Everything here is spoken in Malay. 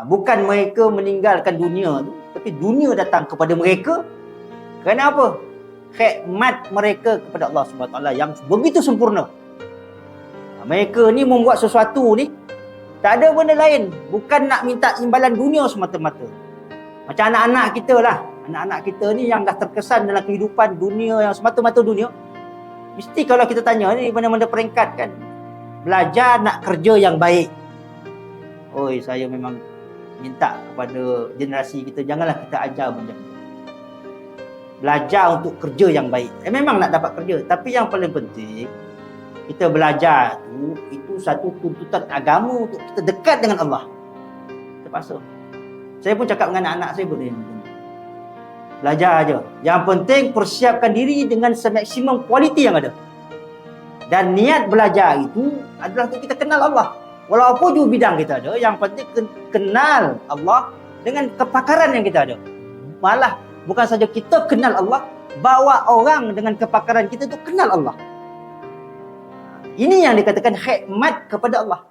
Bukan mereka meninggalkan dunia tu, tapi dunia datang kepada mereka. Kerana apa? Khidmat mereka kepada Allah SWT yang begitu sempurna. Mereka ni membuat sesuatu ni, tak ada benda lain. Bukan nak minta imbalan dunia semata-mata. Macam anak-anak kita lah. Anak-anak kita ni yang dah terkesan dalam kehidupan dunia yang semata-mata dunia. Mesti kalau kita tanya ni benda-benda peringkat kan. Belajar nak kerja yang baik. Oi, saya memang minta kepada generasi kita, janganlah kita ajar macam tu. Belajar untuk kerja yang baik. Memang nak dapat kerja. Tapi yang paling penting, kita belajar tu, itu satu tuntutan agama untuk kita dekat dengan Allah. Terpaksa. Saya pun cakap dengan anak-anak saya pun, belajar aja. Yang penting persiapkan diri dengan semaksimum kualiti yang ada. Dan niat belajar itu adalah untuk kita kenal Allah. Walaupun juga bidang kita ada, yang penting kenal Allah dengan kepakaran yang kita ada. Malah bukan saja kita kenal Allah, bawa orang dengan kepakaran kita tu kenal Allah. Ini yang dikatakan khidmat kepada Allah.